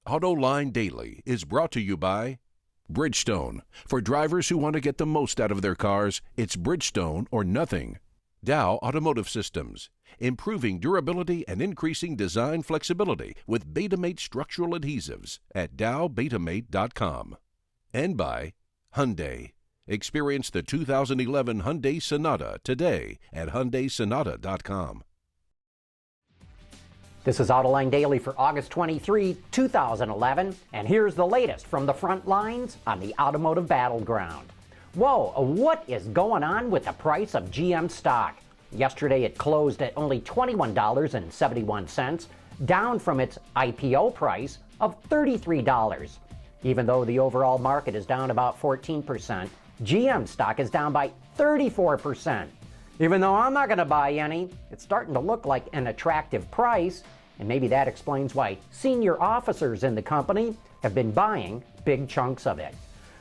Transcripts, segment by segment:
Autoline Daily is brought to you by Bridgestone. For drivers who want to get the most out of their cars, it's Bridgestone or nothing. Dow Automotive Systems, improving durability and increasing design flexibility with Betamate structural adhesives at dowbetamate.com. And by Hyundai. Experience the 2011 Hyundai Sonata today at HyundaiSonata.com. This is Autoline Daily for August 23, 2011, and here's the latest from the front lines on the automotive battleground. Whoa, what is going on with the price of GM stock? Yesterday it closed at only $21.71, down from its IPO price of $33. Even though the overall market is down about 14%, GM stock is down by 34%. Even though I'm not going to buy any, it's starting to look like an attractive price, and maybe that explains why senior officers in the company have been buying big chunks of it.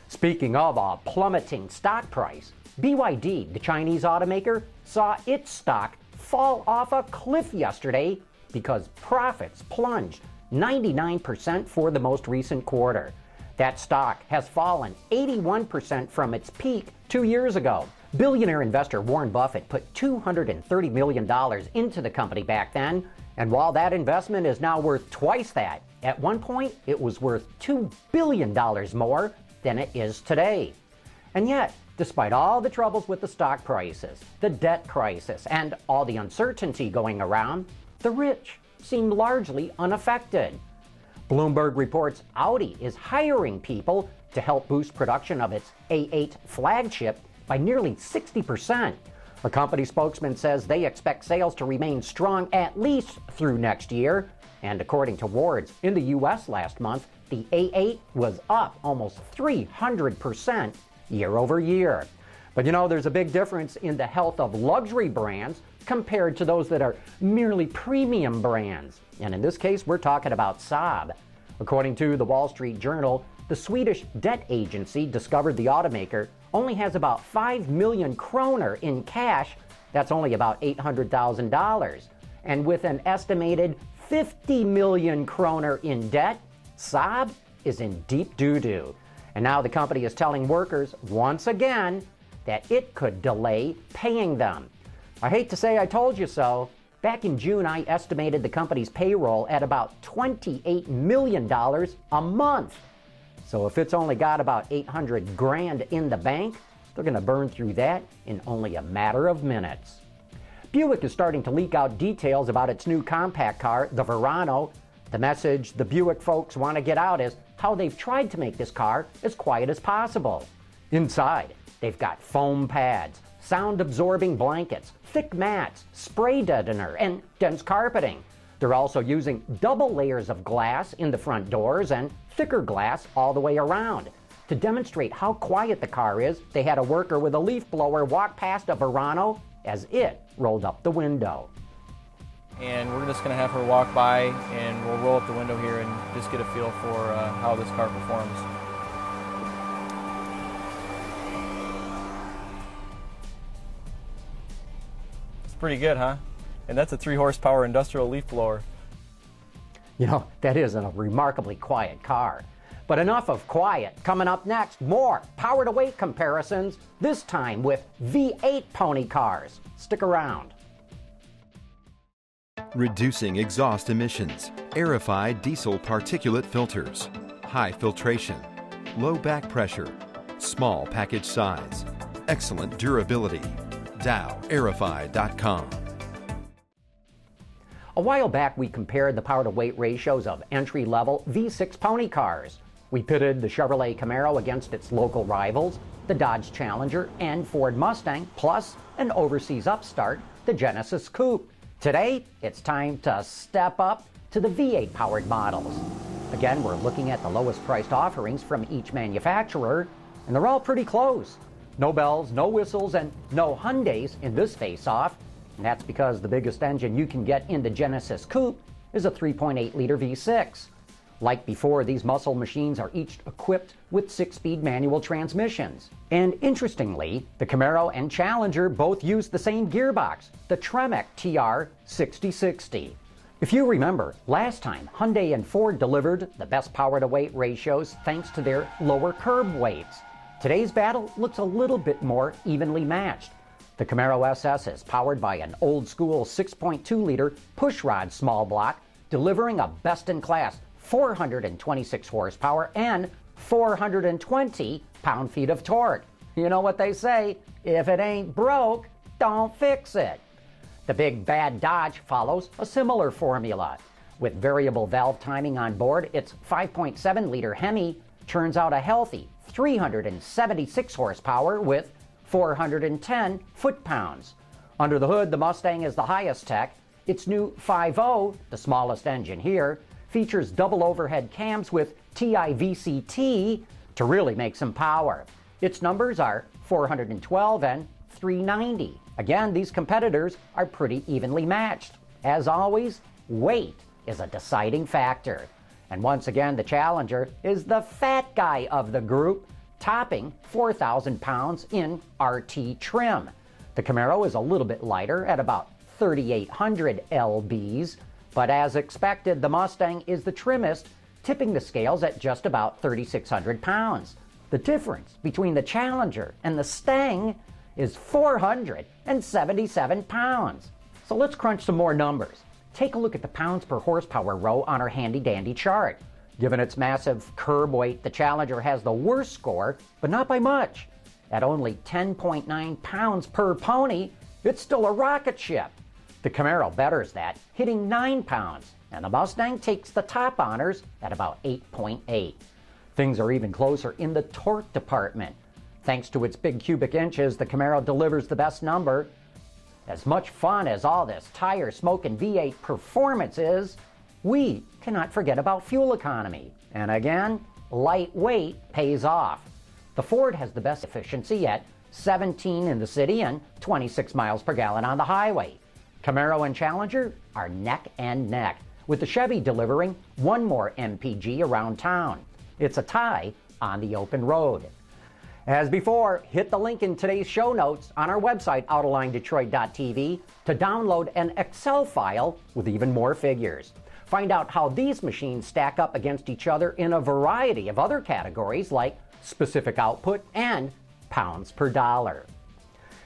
Speaking of a plummeting stock price, BYD, the Chinese automaker, saw its stock fall off a cliff yesterday because profits plunged 99% for the most recent quarter. That stock has fallen 81% from its peak 2 years ago. Billionaire investor Warren Buffett put $230 million into the company back then, and while that investment is now worth twice that, at one point it was worth $2 billion more than it is today. And yet, despite all the troubles with the stock prices, the debt crisis, and all the uncertainty going around, the rich seem largely unaffected. Bloomberg reports Audi is hiring people to help boost production of its A8 flagship by nearly 60%. A company spokesman says they expect sales to remain strong at least through next year. And according to Wards, in the U.S. last month, the A8 was up almost 300% year over year. But you know, there's a big difference in the health of luxury brands compared to those that are merely premium brands. And in this case, we're talking about Saab. According to the Wall Street Journal, the Swedish debt agency discovered the automaker only has about 5 million kroner in cash. That's only about $800,000. And with an estimated 50 million kroner in debt, Saab is in deep doo-doo. And now the company is telling workers once again that it could delay paying them. I hate to say I told you so. Back in June, I estimated the company's payroll at about $28 million a month. So if it's only got about 800 grand in the bank, they're going to burn through that in only a matter of minutes. Buick is starting to leak out details about its new compact car, the Verano. The message the Buick folks want to get out is how they've tried to make this car as quiet as possible. Inside, they've got foam pads, sound-absorbing blankets, thick mats, spray deadener, and dense carpeting. They're also using double layers of glass in the front doors and thicker glass all the way around. To demonstrate how quiet the car is, they had a worker with a leaf blower walk past a Verano as it rolled up the window. And we're just going to have her walk by, and we'll roll up the window here and just get a feel for how this car performs. It's pretty good, huh? And that's a 3-horsepower industrial leaf blower. You know, that is a remarkably quiet car. But enough of quiet. Coming up next, more power-to-weight comparisons, this time with V8 pony cars. Stick around. Reducing exhaust emissions, aerified diesel particulate filters, high filtration, low back pressure, small package size, excellent durability. DowAerify.com. A while back, we compared the power-to-weight ratios of entry-level V6 pony cars. We pitted the Chevrolet Camaro against its local rivals, the Dodge Challenger and Ford Mustang, plus an overseas upstart, the Genesis Coupe. Today, it's time to step up to the V8 powered models. Again, we're looking at the lowest priced offerings from each manufacturer, and they're all pretty close. No bells, no whistles, and no Hyundais in this face-off. And that's because the biggest engine you can get in the Genesis Coupe is a 3.8-liter V6. Like before, these muscle machines are each equipped with 6-speed manual transmissions. And interestingly, the Camaro and Challenger both use the same gearbox, the Tremec TR6060. If you remember, last time Hyundai and Ford delivered the best power-to-weight ratios thanks to their lower curb weights. Today's battle looks a little bit more evenly matched. The Camaro SS is powered by an old-school 6.2-liter pushrod small block, delivering a best-in-class 426 horsepower and 420 pound-feet of torque. You know what they say, if it ain't broke, don't fix it. The big bad Dodge follows a similar formula. With variable valve timing on board, its 5.7-liter Hemi churns out a healthy 376 horsepower with 410 foot-pounds. Under the hood, the Mustang is the highest tech. Its new 5.0, the smallest engine here, features double overhead cams with TIVCT to really make some power. Its numbers are 412 and 390. Again, these competitors are pretty evenly matched. As always, weight is a deciding factor. And once again, the Challenger is the fat guy of the group, topping 4,000 pounds in RT trim. The Camaro is a little bit lighter at about 3,800 lbs, but as expected, the Mustang is the trimmest, tipping the scales at just about 3,600 pounds. The difference between the Challenger and the Stang is 477 pounds. So let's crunch some more numbers. Take a look at the pounds per horsepower row on our handy-dandy chart. Given its massive curb weight, the Challenger has the worst score, but not by much. At only 10.9 pounds per pony, it's still a rocket ship. The Camaro betters that, hitting 9 pounds, and the Mustang takes the top honors at about 8.8. Things are even closer in the torque department. Thanks to its big cubic inches, the Camaro delivers the best number. As much fun as all this tire smoke and V8 performance is, we cannot forget about fuel economy. And again, lightweight pays off. The Ford has the best efficiency at 17 in the city and 26 miles per gallon on the highway. Camaro and Challenger are neck and neck, with the Chevy delivering one more MPG around town. It's a tie on the open road. As before, hit the link in today's show notes on our website, AutolineDetroit.tv, to download an Excel file with even more figures. Find out how these machines stack up against each other in a variety of other categories like specific output and pounds per dollar.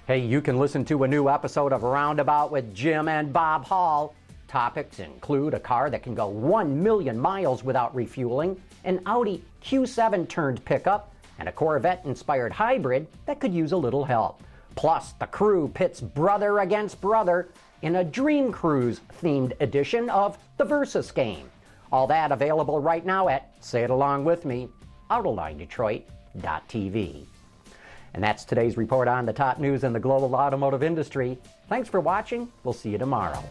Hey, you can listen to a new episode of Roundabout with Jim and Bob Hall. Topics include a car that can go 1 million miles without refueling, an Audi Q7 turned pickup, and a Corvette-inspired hybrid that could use a little help. Plus, the crew pits brother against brother in a Dream Cruise-themed edition of the Versus game. All that available right now at, say it along with me, AutolineDetroit.tv. And that's today's report on the top news in the global automotive industry. Thanks for watching. We'll see you tomorrow.